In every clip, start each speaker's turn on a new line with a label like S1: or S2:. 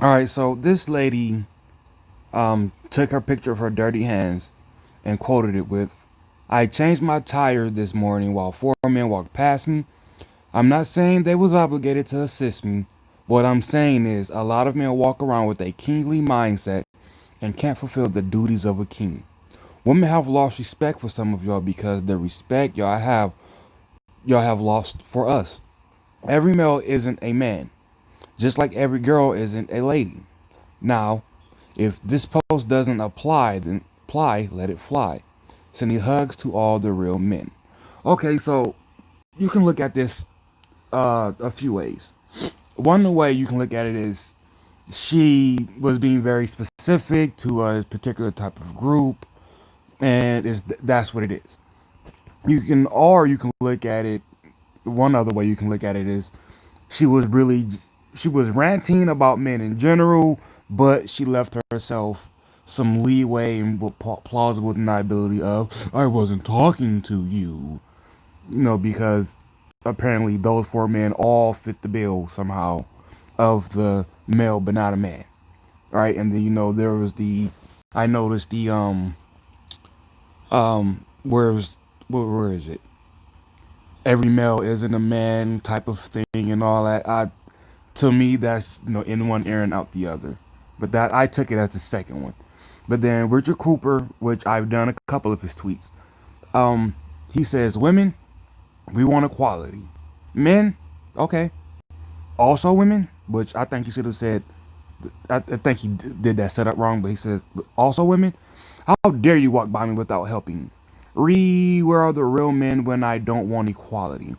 S1: All right, so this lady took her picture of her dirty hands and quoted it with, "I changed my tire this morning while four men walked past me. I'm not saying they was obligated to assist me. What I'm saying is a lot of men walk around with a kingly mindset and can't fulfill the duties of a king. Women have lost respect for some of y'all because the respect y'all have lost for us. Every male isn't a man, just like every girl isn't a lady. Now, if this post doesn't apply, then apply, let it fly. Sending hugs to all the real men." Okay, so you can look at this a few ways. One way you can look at it is she was being very specific to a particular type of group, and that's what it is. You can look at it. One other way you can look at it is she was really she was ranting about men in general, but she left herself some leeway and plausible deniability of "I wasn't talking to you," because apparently those four men all fit the bill somehow of the male but not a man, right? And then there was the I noticed the where's where is it? Every male isn't a man type of thing and all that. To me that's in one ear and out the other. But that I took it as the second one. But then Richard Cooper, which I've done a couple of his tweets, he says, "Women, we want equality. Men, okay. Also women," which I think he should have said. I think he did that setup wrong, but he says, "Also women, how dare you walk by me without helping? Where are the real men when I don't want equality?"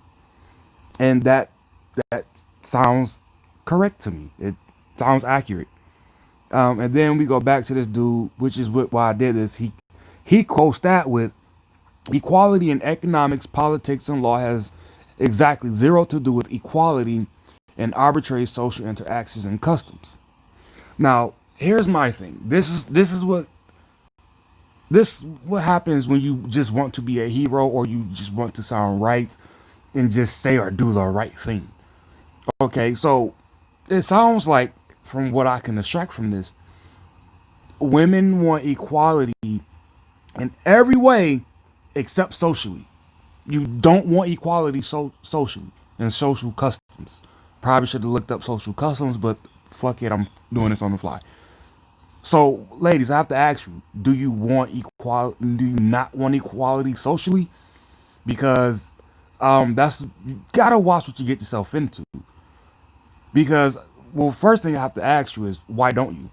S1: And that sounds correct to me. It sounds accurate. And then we go back to this dude, which is why I did this. He quotes that with, "Equality in economics, politics, and law has exactly zero to do with equality in arbitrary social interactions and customs." Now, here's my thing. This what happens when you just want to be a hero or you just want to sound right and just say or do the right thing. Okay, so it sounds like, from what I can extract from this, women want equality in every way except socially. You don't want equality socially and social customs. Probably should have looked up social customs, but fuck it, I'm doing this on the fly. So, ladies, I have to ask you: do you want equality? Do you not want equality socially? Because that's you gotta watch what you get yourself into. Because, well, first thing I have to ask you is, why don't you?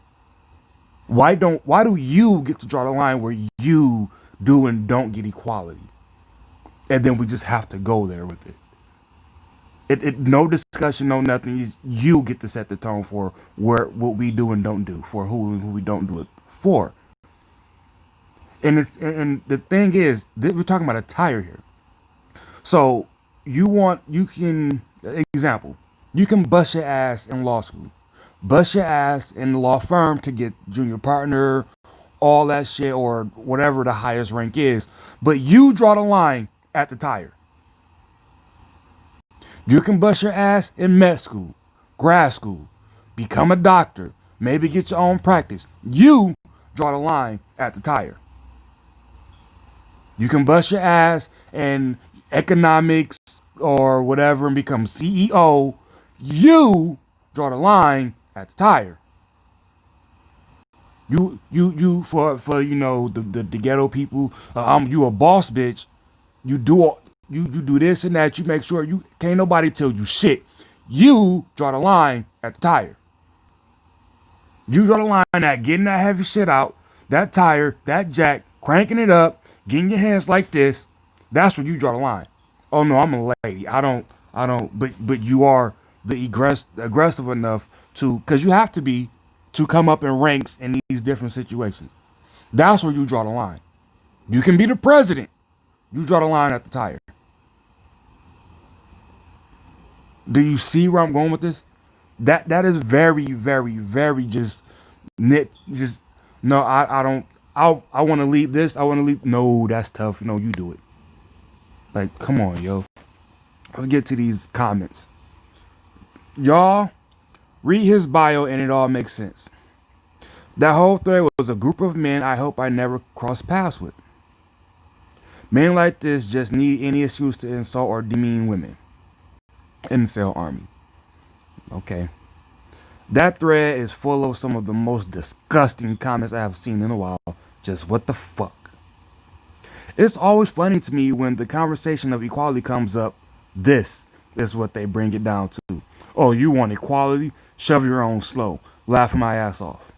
S1: Why do you get to draw the line where you do and don't get equality, and then we just have to go there with it? No discussion, no nothing. You get to set the tone for what we do and don't do, for who we don't do it for. And the thing is, we're talking about a tire here. So you can example, you can bust your ass in law school, bust your ass in the law firm to get junior partner, all that shit or whatever the highest rank is, but you draw the line at the tire. You can bust your ass in med school, grad school, become a doctor, maybe get your own practice. You draw the line at the tire. You can bust your ass in economics or whatever and become CEO. You draw the line at the tire. You for the ghetto people. You a boss bitch. You do you do this and that. You make sure you can't nobody tell you shit. You draw the line at the tire. You draw the line at getting that heavy shit out, that tire, that jack, cranking it up, getting your hands like this. That's where you draw the line. Oh no, I'm a lady. I don't. But you are the aggressive enough to, because you have to be, to come up in ranks in these different situations. That's where you draw the line. You can be the president. You draw the line at the tire. Do you see where I'm going with this? That is very, very, very just nit. Just no. I don't. I want to leave this. I want to leave. No, that's tough. No, you do it. Like, come on, yo. Let's get to these comments. Y'all Read his bio and it all makes sense. That whole thread was a group of men I hope I never cross paths with. Men like this just need any excuse to insult or demean women. Incel army. Okay. That thread is full of some of the most disgusting comments I have seen in a while. Just what the fuck? It's always funny to me when the conversation of equality comes up. This is what they bring it down to. Oh, you want equality? Shove your own slow. Laughing my ass off.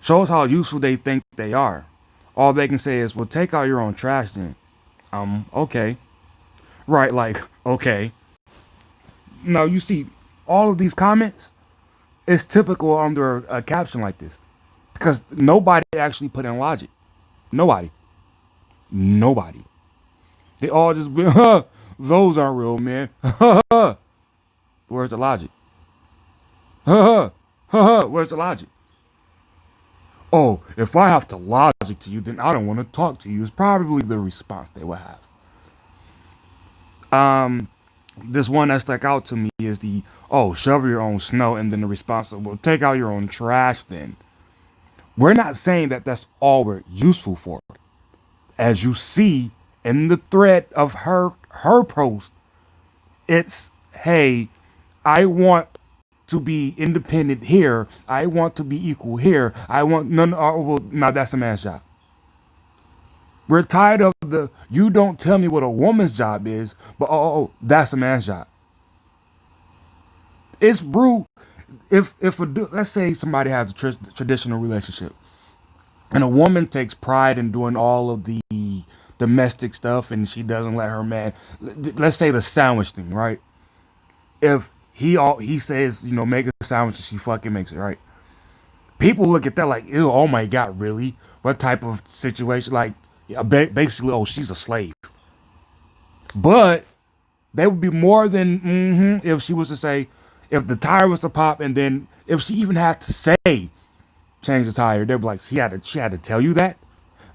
S1: Shows how useful they think they are. All they can say is, well, take out your own trash then. Okay. Right, like, okay. Now, you see, all of these comments, it's typical under a caption like this. Because nobody actually put in logic. Nobody. Nobody. They all just be, huh, those aren't real, man. Where's the logic? Where's the logic? Oh, if I have to logic to you, then I don't want to talk to you. Is probably the response they will have. This one that stuck out to me is the, oh, shove your own snow, and then the response of, well, take out your own trash then. We're not saying that that's all we're useful for. As you see in the thread of her post, it's, hey, I want to be independent here. I want to be equal here. I want none. Well, now that's a man's job. We're tired of the, you don't tell me what a woman's job is, but that's a man's job. It's rude. If let's say somebody has a traditional relationship, and a woman takes pride in doing all of the domestic stuff, and she doesn't let her man. Let's say the sandwich thing, right? If he says, make a sandwich, and she fucking makes it, right? People look at that like, ew, oh my god, really? What type of situation? Like, basically, oh, she's a slave. But they would be more than if she was to say, if the tire was to pop, and then if she even had to say, change the tire, they'd be like, she had to tell you that.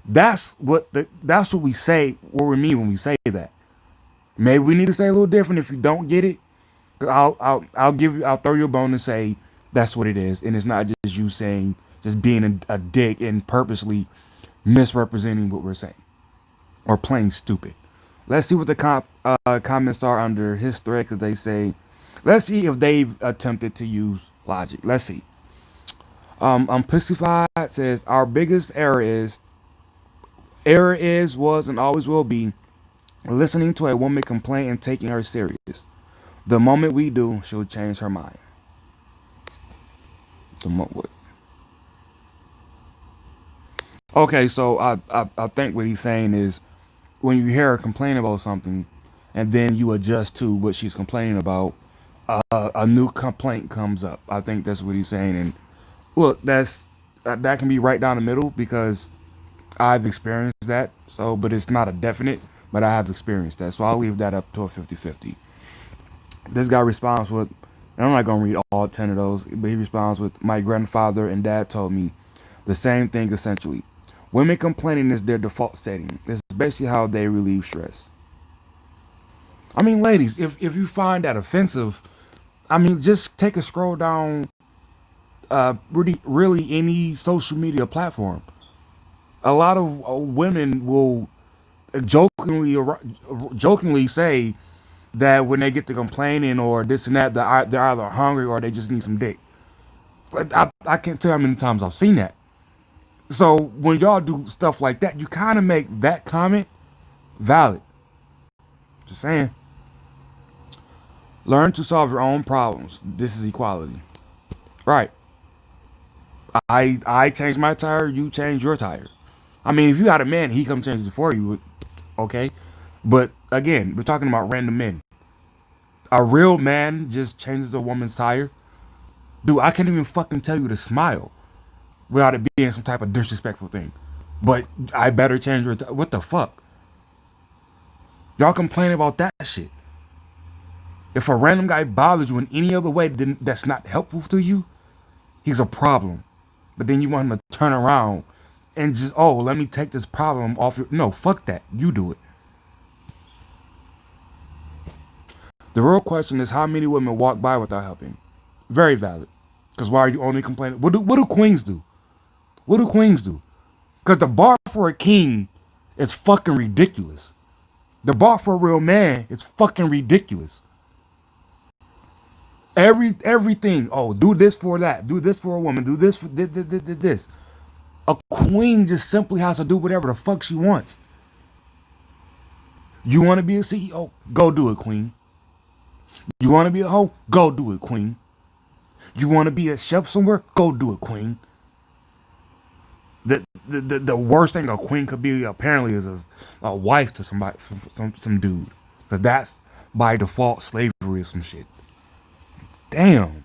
S1: That's what we say. What we mean when we say that. Maybe we need to say a little different if you don't get it. I'll throw you a bone and say that's what it is, and it's not just you saying, just being a dick and purposely misrepresenting what we're saying or plain stupid. Let's see what the comments are under his thread, because they say, let's see if they've attempted to use logic. Let's see. Pussyfied says, our biggest error is, was, and always will be listening to a woman complain and taking her serious. The moment we do, she'll change her mind. Okay, so I think what he's saying is, when you hear her complain about something, and then you adjust to what she's complaining about, a new complaint comes up. I think that's what he's saying. And look, that can be right down the middle, because I've experienced that. So, but it's not a definite, but I have experienced that. So I'll leave that up to a 50-50. This guy responds with, and I'm not going to read all 10 of those, but he responds with, my grandfather and dad told me the same thing essentially. Women complaining is their default setting. It's basically how they relieve stress. I mean, ladies, if you find that offensive, I mean, just take a scroll down really any social media platform. A lot of women will jokingly say that when they get to complaining or this and that, they're either hungry or they just need some dick. I can't tell how many times I've seen that. So when y'all do stuff like that, you kind of make that comment valid. Just saying. Learn to solve your own problems. This is equality. Right. I change my tire, you change your tire. I mean, if you got a man, he come change it for you, okay? But again, we're talking about random men. A real man just changes a woman's tire. Dude, I can't even fucking tell you to smile without it being some type of disrespectful thing. But I better change your tire. What the fuck? Y'all complain about that shit. If a random guy bothers you in any other way that's not helpful to you, he's a problem. But then you want him to turn around and just, oh, let me take this problem off your... No, fuck that. You do it. The real question is how many women walk by without helping. Very valid. Because why are you only complaining? What do queens do? What do queens do? Because the bar for a king is fucking ridiculous. The bar for a real man is fucking ridiculous. Everything. Oh, do this for that. Do this for a woman. Do this for this. A queen just simply has to do whatever the fuck she wants. You want to be a CEO? Go do it, queen. You want to be a hoe? Go do it, queen. You want to be a chef somewhere? Go do it, queen. The worst thing a queen could be apparently is a wife to somebody, some dude, because that's by default slavery or some shit. Damn.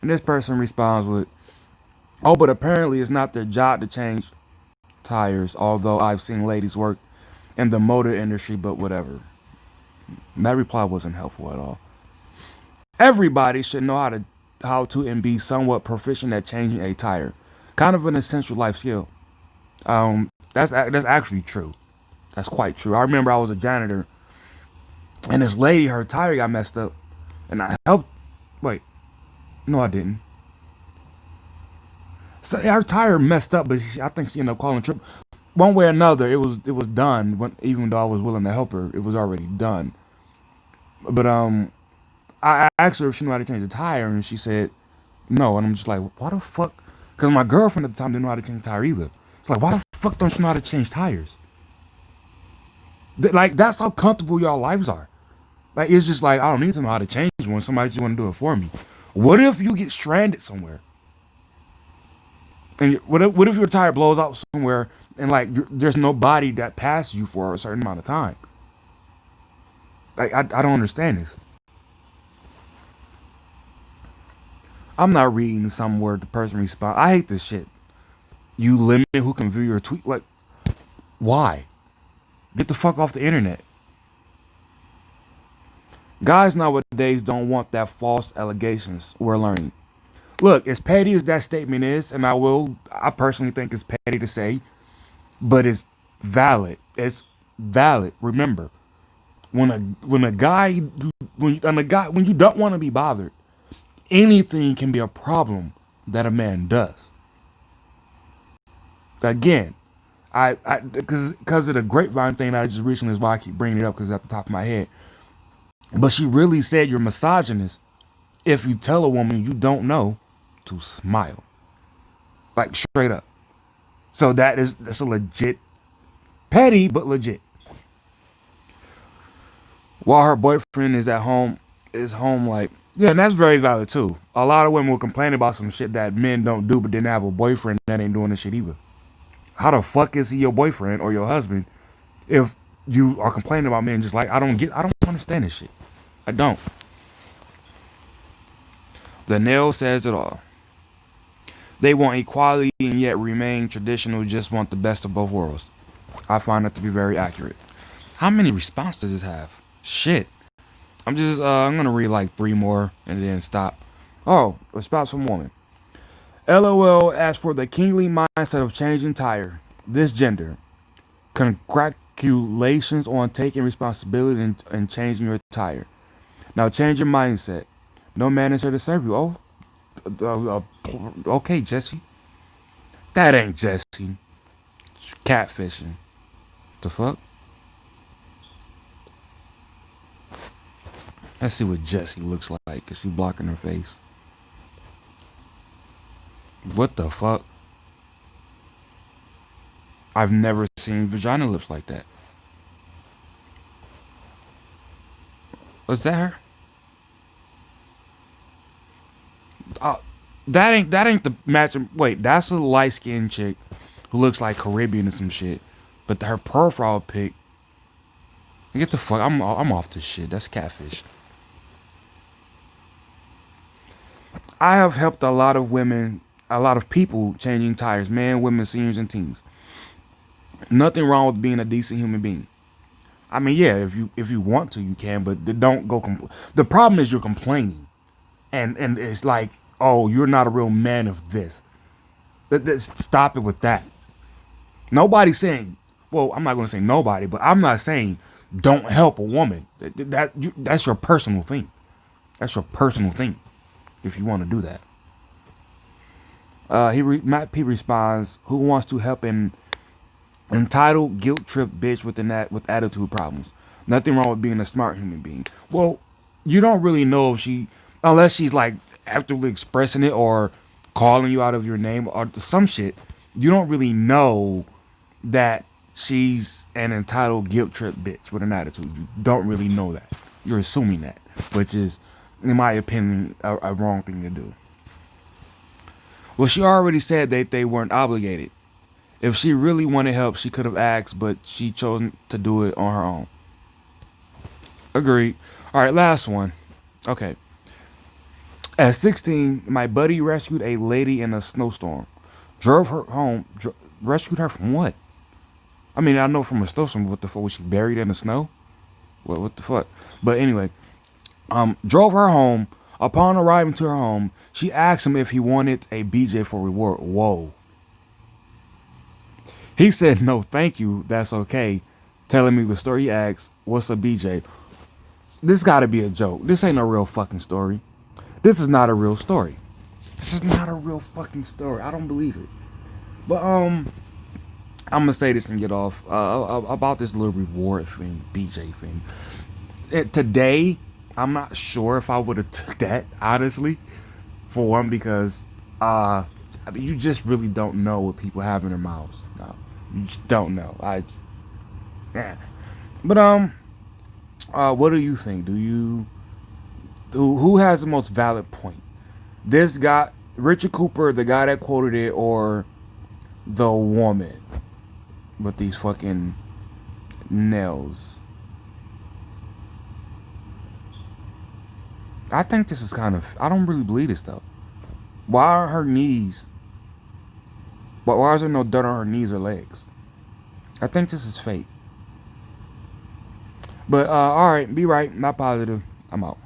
S1: And this person responds with, "Oh, but apparently it's not their job to change tires. Although I've seen ladies work in the motor industry, but whatever." And that reply wasn't helpful at all. Everybody should know how to and be somewhat proficient at changing a tire. Kind of an essential life skill. That's actually true. That's quite true. I remember I was a janitor, and this lady, her tire got messed up, and I helped. Wait, no, I didn't. So her tire messed up, but I think she ended up calling trip. One way or another, it was done. Even though I was willing to help her, it was already done. But I asked her if she knew how to change the tire, and she said no. And I'm just like, why the fuck? Because my girlfriend at the time didn't know how to change the tire either. It's like, why the fuck don't you know how to change tires? Like, that's how comfortable y'all lives are. Like, it's just like, I don't need to know how to change one. Somebody just want to do it for me. What if you get stranded somewhere? And what if your tire blows out somewhere and like there's nobody that passes you for a certain amount of time? Like, I don't understand this. I'm not reading somewhere the person responds. I hate this shit. You limit who can view your tweet. Like, why? Get the fuck off the internet. Guys nowadays don't want that false allegations we're learning. Look, as petty as that statement is, and I personally think it's petty to say, but it's valid. It's valid. Remember, when you don't want to be bothered, anything can be a problem that a man does. Again, because of the grapevine thing that I just recently is why I keep bringing it up because it's at the top of my head. But she really said you're misogynist if you tell a woman you don't know to smile, like straight up. So that's a legit, petty but legit. While her boyfriend is home like, yeah, and that's very valid too. A lot of women will complain about some shit that men don't do, but then have a boyfriend that ain't doing this shit either. How the fuck is he your boyfriend or your husband if you are complaining about men? Just like, I don't understand this shit. I don't. The nail says it all. They want equality and yet remain traditional, just want the best of both worlds. I find that to be very accurate. How many responses does this have? Shit. I'm gonna read like 3 more and then stop. Oh, response from woman. LOL, as for the kingly mindset of changing tire, this gender. Congratulations on taking responsibility and changing your tire. Now change your mindset. No man is here to serve you. Oh, okay, Jesse. That ain't Jesse. Catfishing. The fuck? Let's see what Jesse looks like. Is she blocking her face? What the fuck? I've never seen vagina lips like that. Was that her? That ain't the match. Wait, that's a light skinned chick who looks like Caribbean or some shit. But her profile pic. Get the fuck. I'm off this shit. That's catfish. I have helped a lot of people changing tires, men, women, seniors, and teens. Nothing wrong with being a decent human being. I mean, yeah, if you want to, you can, but don't go. The problem is you're complaining, and it's like, oh, you're not a real man of this. Stop it with that. Nobody's saying well, I'm not going to say nobody, but I'm not saying don't help a woman. That's your personal thing. That's your personal thing. If you want to do that. Matt P responds, "Who wants to help an entitled, guilt tripped bitch with attitude problems? Nothing wrong with being a smart human being." Well, you don't really know if unless she's like actively expressing it or calling you out of your name or some shit. You don't really know that she's an entitled, guilt tripped bitch with an attitude. You don't really know that. You're assuming that, which is, in my opinion, a wrong thing to do. Well, she already said that they weren't obligated. If she really wanted help, she could have asked, but she chose to do it on her own. Agreed. All right, last one. Okay. At 16, my buddy rescued a lady in a snowstorm. Drove her home. Rescued her from what? I mean, I know from a snowstorm. What the fuck? Was she buried in the snow? What the fuck? But anyway, drove her home. Upon arriving to her home, she asked him if he wanted a BJ for reward. Whoa. He said, "No, thank you. That's okay." Telling me the story, he asked, "What's a BJ?" This gotta be a joke. This ain't a real fucking story. This is not a real story. This is not a real fucking story. I don't believe it. But I'm gonna say this and get off about this little reward thing, BJ thing. Today, I'm not sure if I would have took that, honestly. For one, because I mean, you just really don't know what people have in their mouths. No, you just don't know. Yeah. But what do you think? Who has the most valid point? This guy, Richard Cooper, the guy that quoted it, or the woman with these fucking nails? I think this is I don't really believe this though. Why are her knees? Why is there no dirt on her knees or legs? I think this is fake. But alright, be right, not positive. I'm out.